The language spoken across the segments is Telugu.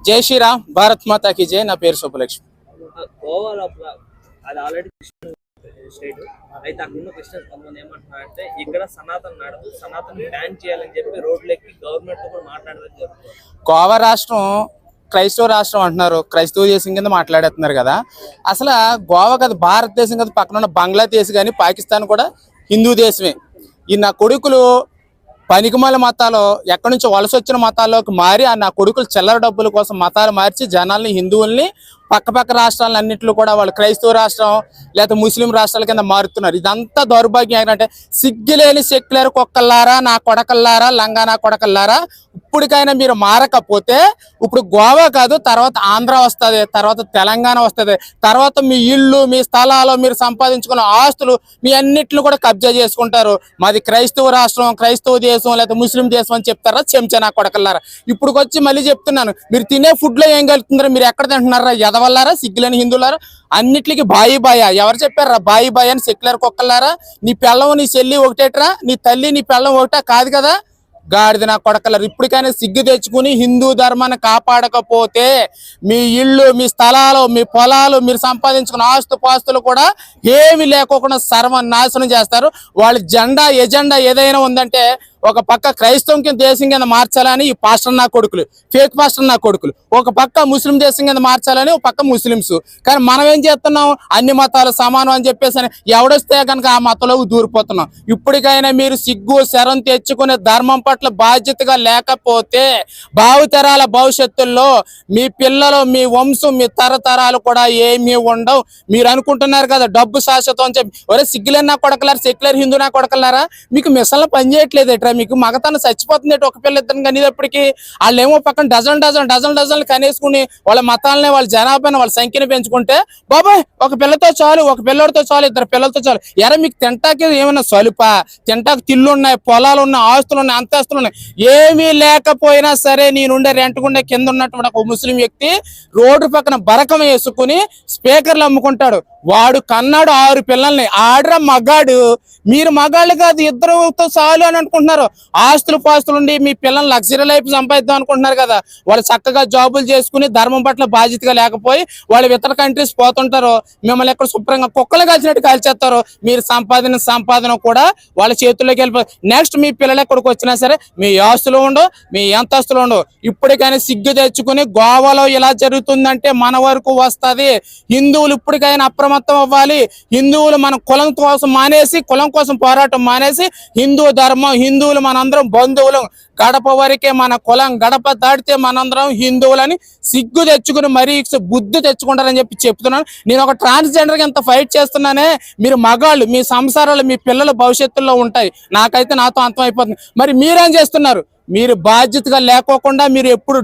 జై శ్రీరామ్, భారత్ మాతా కి జై. నా పేరు సుబ్బలక్ష్మి. గోవాలో అది ఆల్రెడీ స్టేట్ అయితే అక్కడున్న క్రిస్టియన్స్ కొంతమంది ఏమంటున్నారంటే ఇక్కడ సనాతన్ బ్యాన్ చేయాలని చెప్పి రోడ్లెక్కి గవర్నమెంట్ తో కూడా మాట్లాడడం జరుగుతుంది. గోవా రాష్ట్రం క్రైస్తవ రాష్ట్రం అంటున్నారు, క్రైస్తవ దేశం కింద మాట్లాడేస్తున్నారు కదా. అసలు గోవా కదా భారతదేశం కదా, పక్కన ఉన్న బంగ్లాదేశ్ కానీ పాకిస్తాన్ కూడా హిందూ దేశమే. ఈ నా కొడుకులు పనికిమాల మతాలు ఎక్కడి నుంచో వలస వచ్చిన మతాల్లోకి మారి నా కొడుకులు చిల్లర డబ్బుల కోసం మతాలు మార్చి జనాల్ని, హిందువుల్ని పక్క రాష్ట్రాలన్నింటిలో కూడా వాళ్ళు క్రైస్తవ రాష్ట్రం లేకపోతే ముస్లిం రాష్ట్రాల కింద మారుతున్నారు. ఇదంతా దౌర్భాగ్యం. ఏంటంటే సిగ్గులేని సెక్యులర్ కుక్కల్లారా, నా కొడకల్లారా, లంగా నా కొడకల్లారా, ఇప్పటికైనా మీరు మారకపోతే ఇప్పుడు గోవా కాదు, తర్వాత ఆంధ్ర వస్తుంది, తర్వాత తెలంగాణ వస్తుంది, తర్వాత మీ ఇళ్ళు, మీ స్థలాలు, మీరు సంపాదించుకున్న ఆస్తులు మీ అన్నిటిని కూడా కబ్జా చేసుకుంటారు. మాది క్రైస్తవ రాష్ట్రం, క్రైస్తవ దేశం లేకపోతే ముస్లిం దేశం అని చెప్తారా చెంచా నా కొడకల్లారా. ఇప్పుడు వచ్చి మళ్ళీ చెప్తున్నాను, మీరు తినే ఫుడ్లో ఏం కలుగుతుంటారా, మీరు ఎక్కడ తింటున్నారా, ఎదవల్లారా, సిగ్గులేని హిందువులారా. అన్నిటికీ బాయి బాయా ఎవరు చెప్పారా, బాయి బాయ్ అని సెక్యులర్ కుక్కల్లారా. నీ పెళ్ళం నీ చెల్లి ఒకటేట్రా, నీ తల్లి నీ పెళ్ళం ఒకటా కాదు కదా, గాడిద నా కొడకలరు. ఇప్పటికైనా సిగ్గు తెచ్చుకుని హిందూ ధర్మాన్ని కాపాడకపోతే మీ ఇళ్ళు, మీ స్థలాలు, మీ పొలాలు, మీరు సంపాదించుకున్న ఆస్తుపాస్తులు కూడా ఏమి లేకోకుండా సర్వనాశనం చేస్తారు. వాళ్ళ ఎజెండా ఏదైనా ఉందంటే ఒక పక్క క్రైస్తవం కింద దేశం కింద మార్చాలని ఈ పాస్టర్ నా కొడుకులు, ఫేక్ పాస్టర్ నా కొడుకులు, ఒక పక్క ముస్లిం దేశం కింద మార్చాలని ఒక పక్క ముస్లిమ్స్. కానీ మనం ఏం చేస్తున్నాం, అన్ని మతాలు సమానం అని చెప్పేసి ఎవడొస్తే కనుక ఆ మతంలోకి దూరిపోతున్నాం. ఇప్పటికైనా మీరు సిగ్గు శరం తెచ్చుకునే ధర్మం పట్ల బాధ్యతగా లేకపోతే భావితరాల భవిష్యత్తుల్లో మీ పిల్లలు, మీ వంశం, మీ తరతరాలు కూడా ఏమీ ఉండవు. మీరు అనుకుంటున్నారు కదా డబ్బు శాశ్వతం అని చెప్పి. ఒరే సిగ్గులేని నా కొడకలారా, సెక్యులర్ హిందూ నా కొడకలారా, మీకు మిషన్లు పనిచేయట్లేదు. మీకు మగతనం చచ్చిపోతుంది. ఒక పిల్ల ఇద్దరు కనేటప్పటికి వాళ్ళు ఏమో పక్కన డజన్లు కనేసుకుని వాళ్ళ మతాలని, వాళ్ళ జనాభాని, వాళ్ళ సంఖ్యను పెంచుకుంటే బాబాయ్ ఒక పిల్లతో చాలు, ఒక పిల్లడితో చాలు, ఇద్దరు పిల్లలతో చాలు. ఎరా మీకు తింటాకి ఏమైనా సలుపా, తింటాకి తిల్లు ఉన్నాయి, పొలాలు ఉన్నాయి, ఆస్తులు ఉన్నాయి, అంతస్తులు ఉన్నాయి. ఏమీ లేకపోయినా సరే నేనుండే రెంట్కుండే కింద ఉన్నటువంటి ఒక ముస్లిం వ్యక్తి రోడ్డు పక్కన బరకం వేసుకుని స్పీకర్లు అమ్ముకుంటాడు. వాడు కన్నాడు 6 పిల్లల్ని. ఆడరా మగాడు, మీరు మగాళ్ళు కాదు, ఇద్దరుతో చాలు అని అనుకుంటున్నారు. ఆస్తులు పాస్తులు ఉండి మీ పిల్లల్ని లగ్జరీ లైఫ్ సంపాదిద్దాం అనుకుంటున్నారు కదా. వాళ్ళు చక్కగా జాబులు చేసుకుని ధర్మం పట్ల బాధ్యతగా లేకపోయి వాళ్ళు ఇతర కంట్రీస్ పోతుంటారు. మిమ్మల్ని ఎక్కడ శుభ్రంగా కుక్కలు కాల్చినట్టు కాల్చేస్తారు. మీరు సంపాదన కూడా వాళ్ళ చేతుల్లోకి వెళ్ళిపోయి నెక్స్ట్ మీ పిల్లలు ఎక్కడికి వచ్చినా సరే మీ ఆస్తులు ఉండవు, మీ అంతస్తులు ఉండవు. ఇప్పటికైనా సిగ్గు తెచ్చుకుని గోవాలో ఇలా జరుగుతుందంటే మన వరకు వస్తుంది. హిందువులు ఇప్పటికైనా అప్రమత్తం అవ్వాలి. హిందువులు మన కులం కోసం మానేసి, కులం కోసం పోరాటం మానేసి హిందూ ధర్మం, హిందువులు మనందరం బంధువులు, గడప వరకే మన కులం, గడప దాటితే మనందరం హిందువులని సిగ్గు తెచ్చుకుని మరీ బుద్ధి తెచ్చుకుంటారని చెప్పి చెప్తున్నాను. నేను ఒక ట్రాన్స్జెండర్గా ఎంత ఫైట్ చేస్తున్నానే, మీరు మగాళ్ళు, మీ సంసారాలు, మీ పిల్లల భవిష్యత్తులో ఉంటాయి. నాకైతే నాతో అంతం అయిపోతుంది. మరి మీరేం చేస్తున్నారు? మీరు బాధ్యతగా లేకోకుండా మీరు ఎప్పుడు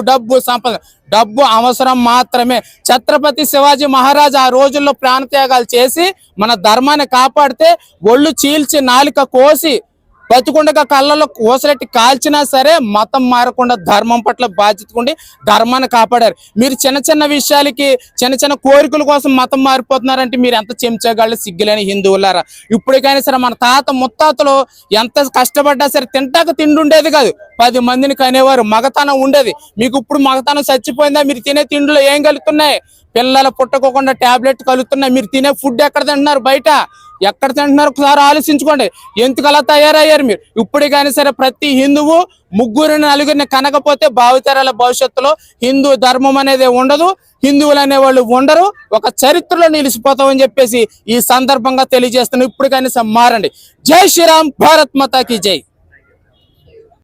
డబ్బు సంపద, డబ్బు అవసరం మాత్రమే. ఛత్రపతి శివాజీ మహారాజ్ ఆ రోజుల్లో ప్రాణత్యాగాలు చేసి మన ధర్మాన్ని కాపాడితే ఒళ్ళు చీల్చి నాలుక కోసి బతుకుండగా కళ్ళలో కోసలెట్టి కాల్చినా సరే మతం మారకుండా ధర్మం పట్ల బాధ్యత ఉండి ధర్మాన్ని కాపాడారు. మీరు చిన్న విషయాలకి, చిన్న కోరికల కోసం మతం మారిపోతున్నారంటే మీరు ఎంత చెంచగాళ్ళు, సిగ్గులేని హిందువులారా. ఇప్పటికైనా సరే మన తాత ముత్తాతలు ఎంత కష్టపడ్డా సరే తింటాక తిండి ఉండేది కాదు, 10 మందిని కనేవారు, మగతనం ఉండేది. మీకు ఇప్పుడు మగతనం చచ్చిపోయిందా? మీరు తినే తిండిలో ఏం కలుగుతున్నాయి? పిల్లలు పుట్టకోకుండా టాబ్లెట్ కలుగుతున్నాయి. మీరు తినే ఫుడ్ ఎక్కడ తింటున్నారు? బయట ఎక్కడ తింటున్నారు? ఒకసారి ఆలోచించుకోండి. ఎందుకు అలా తయారయ్యారు మీరు? ఇప్పటికైనా సరే ప్రతి హిందువు 3-4 కనకపోతే భావితరాల భవిష్యత్తులో హిందూ ధర్మం అనేది ఉండదు, హిందువులు అనేవాళ్ళు ఉండరు, ఒక చరిత్రలో నిలిచిపోతామని చెప్పేసి ఈ సందర్భంగా తెలియజేస్తున్నాను. ఇప్పటికైనా మారండి. జై శ్రీరామ్, భారత్ మాతా కీ జై.